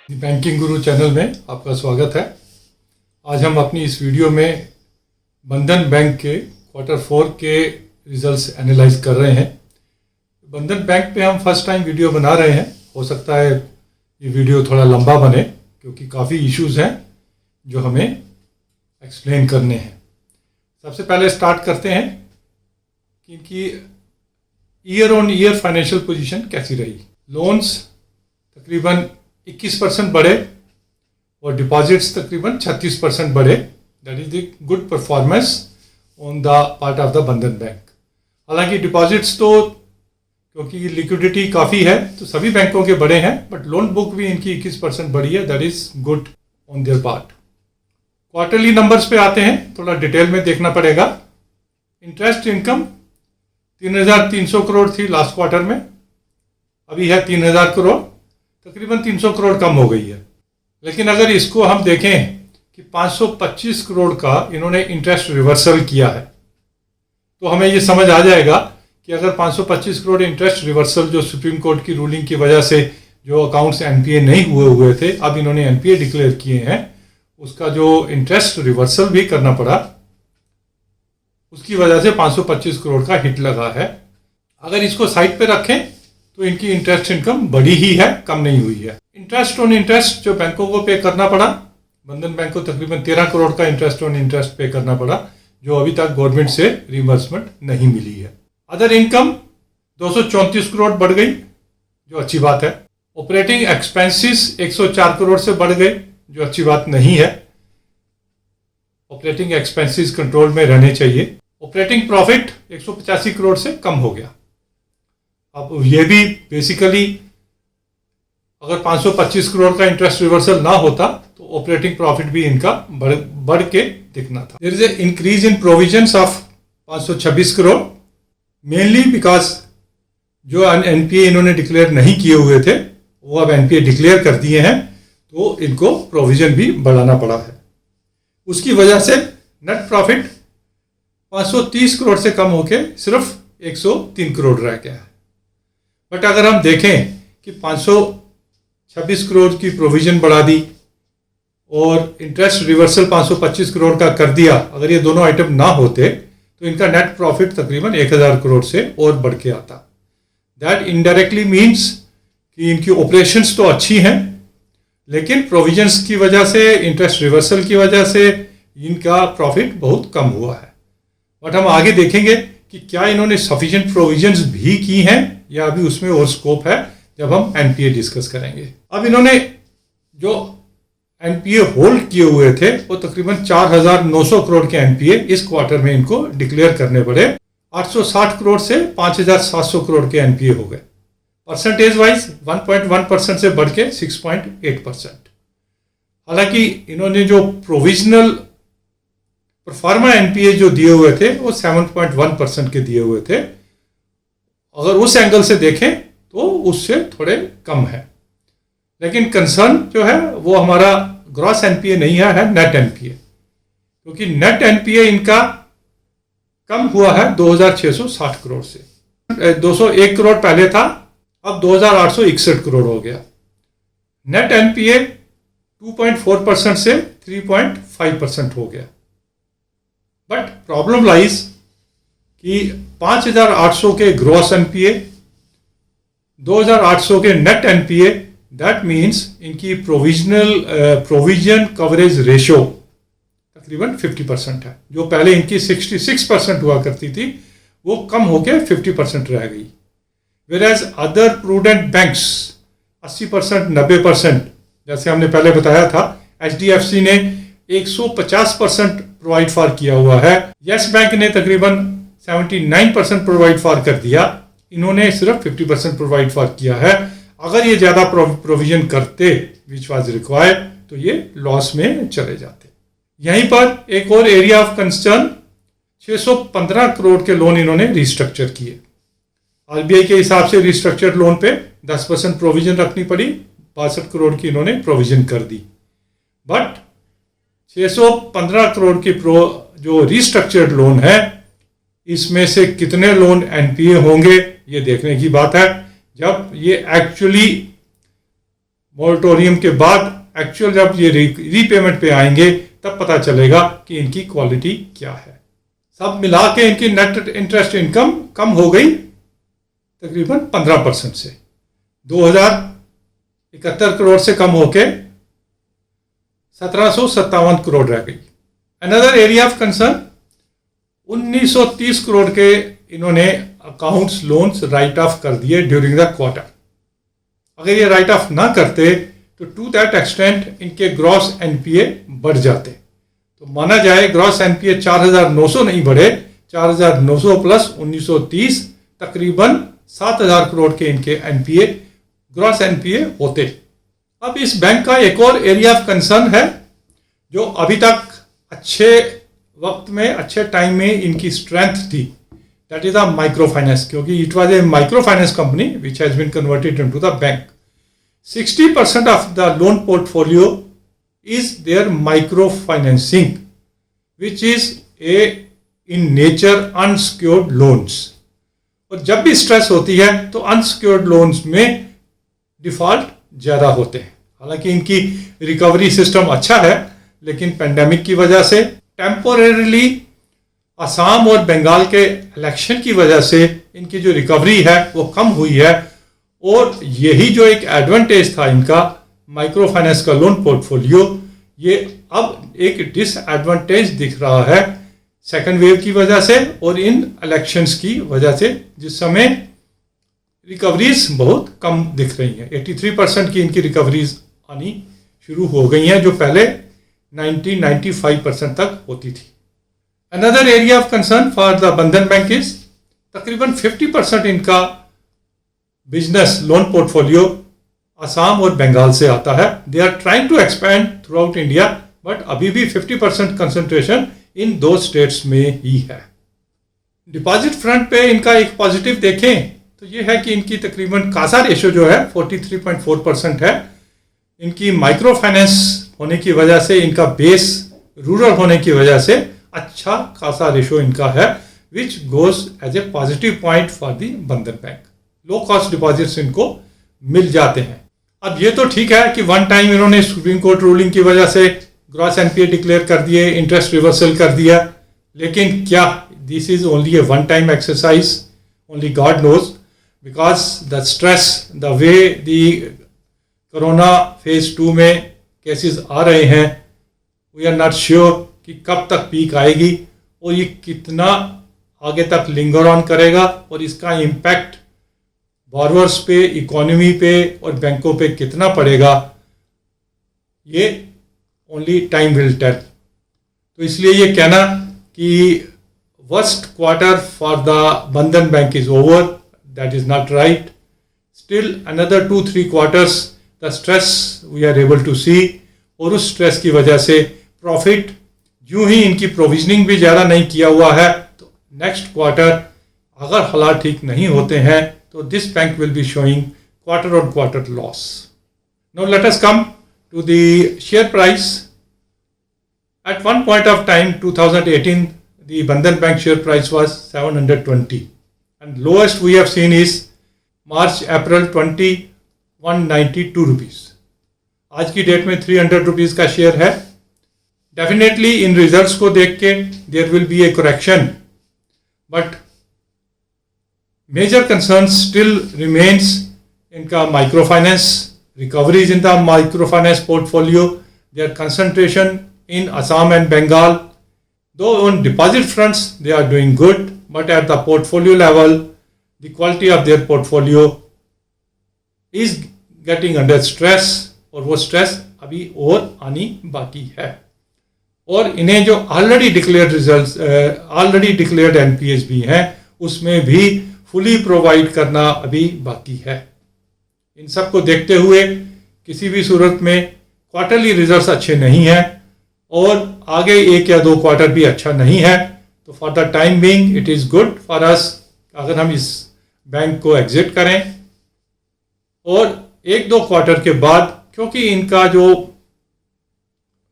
Banking गुरु channel में आपका स्वागत है। आज हम अपनी इस वीडियो में बंधन बैंक के Q4 के रिजल्ट्स एनालाइज कर रहे हैं। बंधन बैंक पे हम फर्स्ट टाइम वीडियो बना रहे हैं। हो सकता है ये वीडियो थोड़ा लंबा बने क्योंकि काफ़ी इश्यूज हैं जो हमें एक्सप्लेन करने हैं। सबसे पहले स्टार्ट करते हैं कि इनकी year on year financial position कैसी रही। लोन्स तकरीबन 21% बढ़े और डिपॉजिट्स तकरीबन 36% बढ़े। That is the good performance on the part of the Bandhan bank. हालांकि डिपॉजिट्स तो क्योंकि लिक्विडिटी काफ़ी है तो सभी बैंकों के बढ़े हैं, बट लोन बुक भी इनकी 21% बढ़ी है। That is good on their part. Quarterly numbers पे आते हैं, थोड़ा डिटेल में देखना पड़ेगा। इंटरेस्ट इनकम 3,300 करोड़ थी लास्ट क्वार्टर में, अभी है 3,000 करोड़, तकरीबन 300 करोड़ कम हो गई है। लेकिन अगर इसको हम देखें कि 525 करोड़ का इन्होंने इंटरेस्ट रिवर्सल किया है तो हमें ये समझ आ जाएगा कि अगर 525 करोड़ इंटरेस्ट रिवर्सल जो सुप्रीम कोर्ट की रूलिंग की वजह से जो अकाउंट्स एनपीए नहीं हुए थे, अब इन्होंने एनपीए डिक्लेयर किए हैं, उसका जो इंटरेस्ट रिवर्सल भी करना पड़ा, उसकी वजह से 525 करोड़ का हिट लगा है। अगर इसको साइड पे रखें तो इनकी इंटरेस्ट इनकम बढ़ी ही है, कम नहीं हुई है। इंटरेस्ट ऑन इंटरेस्ट जो बैंकों को पे करना पड़ा, बंधन बैंक को तकरीबन 13 करोड़ का इंटरेस्ट ऑन इंटरेस्ट पे करना पड़ा, जो अभी तक गवर्नमेंट से रिमबर्समेंट नहीं मिली है। अदर इनकम 234 करोड़ बढ़ गई, जो अच्छी बात है। ऑपरेटिंग एक्सपेंसेस 104 करोड़ से बढ़ गए, जो अच्छी बात नहीं है। ऑपरेटिंग एक्सपेंसेस कंट्रोल में रहने चाहिए। ऑपरेटिंग प्रॉफिट 185 करोड़ से कम हो गया। अब ये भी बेसिकली अगर 525 करोड़ का इंटरेस्ट रिवर्सल ना होता तो ऑपरेटिंग प्रॉफिट भी इनका बढ़ के दिखना था। There is a increase in provisions of 526 crore, mainly because जो एनपीए इन्होंने डिक्लेयर नहीं किए हुए थे वो अब एनपीए डिक्लेयर कर दिए हैं, तो इनको प्रोविजन भी बढ़ाना पड़ा है। उसकी वजह से नेट प्रॉफिट 530 करोड़ से कम होके सिर्फ 103 करोड़ रह गया है। बट अगर हम देखें कि 526 करोड़ की प्रोविजन बढ़ा दी और इंटरेस्ट रिवर्सल 525 करोड़ का कर दिया, अगर ये दोनों आइटम ना होते तो इनका नेट प्रॉफिट तकरीबन 1,000 करोड़ से और बढ़ के आता। दैट इनडायरेक्टली मीन्स कि इनकी ऑपरेशंस तो अच्छी हैं, लेकिन प्रोविजंस की वजह से, इंटरेस्ट रिवर्सल की वजह से इनका प्रॉफिट बहुत कम हुआ है। बट हम आगे देखेंगे कि क्या इन्होंने सफिशिएंट प्रोविजंस भी की हैं या अभी उसमें और स्कोप है, जब हम एनपीए डिस्कस करेंगे। अब इन्होंने जो एनपीए होल्ड किए हुए थे वो तकरीबन 4,900 करोड़ के एनपीए इस क्वार्टर में इनको डिक्लेयर करने पड़े। 860 करोड़ से 5,700 करोड़ के एनपीए हो गए। परसेंटेज वाइज 1.1% से बढ़ के 6.8%। हालांकि इन्होंने जो प्रोविजनल परफॉर्मा एनपीए जो दिए हुए थे वो 7.1% के दिए हुए थे। अगर उस एंगल से देखें तो उससे थोड़े कम है, लेकिन कंसर्न जो है वो हमारा ग्रॉस एनपीए नहीं है नेट एनपीए, क्योंकि नेट एनपीए इनका कम हुआ है 2,660 करोड़ से। 201 करोड़ पहले था, अब 2,861 करोड़ हो गया। नेट एनपीए 2.4% से 3.5% हो गया। बट प्रॉब्लम लाइज कि 5,800 के ग्रॉस एनपीए, 2,800 के नेट एनपीए, दैट मीन्स इनकी प्रोविजन कवरेज रेशो तकरीबन 50% है। जो पहले इनकी 66% हुआ करती थी वो कम होकर 50% रह गई। वेराज अदर प्रूडेंट बैंक्स 80%, 90%, जैसे हमने पहले बताया था, एचडीएफसी ने 150% प्रोवाइड फॉर किया हुआ है। यस बैंक ने तकरीबन 79% प्रोवाइड फॉर कर दिया, इन्होंने सिर्फ 50% प्रोवाइड फॉर किया है। अगर ये ज्यादा प्रोविजन करते विच वाज रिक्वायर्ड तो ये लॉस में चले जाते। यहीं पर एक और एरिया ऑफ कंसर्न, 615 करोड़ के लोन इन्होंने रिस्ट्रक्चर किए। आरबीआई के हिसाब से रिस्ट्रक्चर्ड लोन पे 10% प्रोविजन रखनी पड़ी, 62 करोड़ की इन्होंने प्रोविजन कर दी। बट 615 करोड़ की जो रिस्ट्रक्चर्ड लोन है, इसमें से कितने लोन एनपीए होंगे ये देखने की बात है। जब ये एक्चुअली मोरेटोरियम के बाद एक्चुअल जब ये रीपेमेंट पे आएंगे तब पता चलेगा कि इनकी क्वालिटी क्या है। सब मिला के इनकी नेट इंटरेस्ट इनकम कम हो गई तकरीबन 15% से 2071 करोड़ से कम होके 1757 करोड़ रह गई। Another area of concern 1930 crore के इन्होंने अकाउंट्स लोन्स राइट ऑफ कर दिए ड्यूरिंग द क्वार्टर। अगर ये राइट ऑफ ना करते तो टू दैट एक्सटेंट इनके ग्रॉस एनपीए बढ़ जाते। तो माना जाए ग्रॉस एनपीए 4900 नहीं बढ़े, 4900 प्लस 1930 तकरीबन 7000 करोड़ के इनके एनपीए ग्रॉस एनपीए होते। अब इस बैंक का एक और एरिया ऑफ कंसर्न है जो अभी तक अच्छे वक्त में अच्छे टाइम में इनकी स्ट्रेंथ थी, that is the micro finance, क्योंकि it was a micro finance company which has been converted into the bank. 60% of the loan portfolio is their microfinancing, which is in nature unsecured loans. और जब भी stress होती है तो unsecured loans में default ज़्यादा होते हैं। हालांकि इनकी रिकवरी सिस्टम अच्छा है, लेकिन पेंडेमिक की वजह से टेम्पोरेरीली असम और बंगाल के इलेक्शन की वजह से इनकी जो रिकवरी है वो कम हुई है। और यही जो एक एडवांटेज था इनका माइक्रो फाइनेंस का लोन पोर्टफोलियो, ये अब एक डिसएडवांटेज दिख रहा है सेकेंड वेव की वजह से और इन इलेक्शंस की वजह से, जिस समय रिकवरीज बहुत कम दिख रही हैं। 83% की इनकी रिकवरीज आनी शुरू हो गई हैं, जो पहले 90-95% तक होती थी। Another area of concern for the Bandhan bank is तकरीबन 50% इनका बिजनेस लोन पोर्टफोलियो असम और बंगाल से आता है। They are trying to expand throughout India, but अभी भी 50% कंसंट्रेशन इन दो स्टेट्स में ही है। डिपॉजिट फ्रंट पे इनका एक पॉजिटिव देखें तो ये है कि इनकी तकरीबन कासा रेशो जो है 43.4% है। इनकी माइक्रो फाइनेंस होने की वजह से, इनका बेस रूरल होने की वजह से अच्छा खासा रेशो इनका है, which goes as a positive point for the Bandhan bank. Low cost deposits इनको मिल जाते हैं। अब ये तो ठीक है कि वन टाइम इन्होंने सुप्रीम कोर्ट रूलिंग की वजह से ग्रॉस एनपीए डिक्लेयर कर दिए, इंटरेस्ट रिवर्सल कर दिया, लेकिन क्या this is only a one time exercise? Only God knows, because the stress, the way the corona phase 2 में केसेस आ रहे हैं, वी आर नॉट श्योर कि कब तक पीक आएगी और ये कितना आगे तक लिंगर ऑन करेगा और इसका इम्पैक्ट बॉर्वर्स पे, इकोनॉमी पे और बैंकों पे कितना पड़ेगा, ये ओनली टाइम विल टेल। तो इसलिए ये कहना कि worst quarter for the Bandhan bank is over, that is not right. Still another 2-3 quarters the stress we are able to see, और उस स्ट्रेस की वजह से प्रॉफिट, यूं ही इनकी प्रोविजनिंग भी ज़्यादा नहीं किया हुआ है, तो नेक्स्ट क्वार्टर अगर हालात ठीक नहीं होते हैं तो this bank will be showing quarter-on-quarter loss. Now let us come to the share price. At one point of time, 2018, the Bandhan Bank share price was 720, and lowest we have seen is March-April 20, 192 rupees. आज की date में 300 rupees का share है। Definitely in results को देख के there will be a correction, but major concerns still remains इनका microfinance, recoveries in the microfinance portfolio, their concentration in Assam and Bengal. Though on deposit fronts they are doing good, but at the portfolio level, the quality of their portfolio is getting under stress, और वो stress अभी और आनी बाकी है। और इन्हें जो already declared results, already declared NPS भी हैं, उसमें भी फुली प्रोवाइड करना अभी बाकी है। इन सब को देखते हुए किसी भी सूरत में क्वार्टरली रिजल्ट्स अच्छे नहीं हैं और आगे 1 या 2 क्वार्टर भी अच्छा नहीं है, तो for the time being it is good for us अगर हम इस बैंक को एग्जिट करें। और 1-2 क्वार्टर के बाद, क्योंकि इनका जो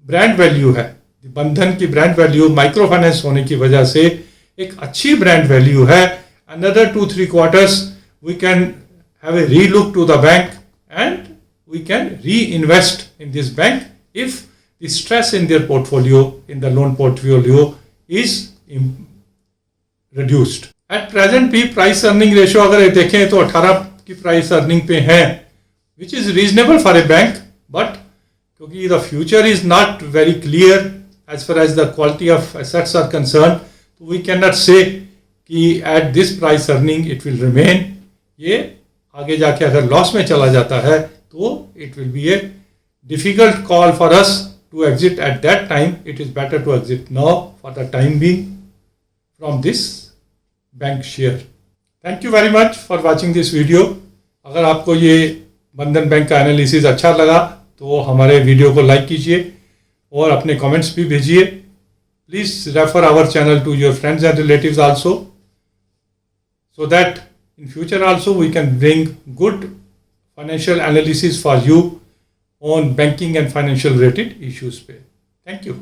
ब्रांड वैल्यू है, बंधन की ब्रांड वैल्यू माइक्रो फाइनेंस होने की वजह से एक अच्छी ब्रांड वैल्यू है, another 2-3 quarters we can have a relook to the bank and we can reinvest in this bank if the stress in their portfolio, in the loan portfolio, is reduced. At present भी price earning ratio अगर देखें तो 18 की price earning पे है, which is reasonable for a bank, but क्योंकि the future is not very clear as far as the quality of assets are concern, तो we can not say कि at this price earning it will remain. ये आगे जाके अगर loss में चला जाता है तो it will be a difficult call for us to exit at that time. It is better to exit now for the time being from this bank share. Thank you very much for watching this video. अगर आपको ये बंधन bank का analysis अच्छा लगा तो हमारे video को लाइक कीजिए और अपने कमेंट्स भी भेजिए. Please refer our channel to your friends and relatives also, so that in future also we can bring good financial analysis for you on banking and financial related issues. Thank you.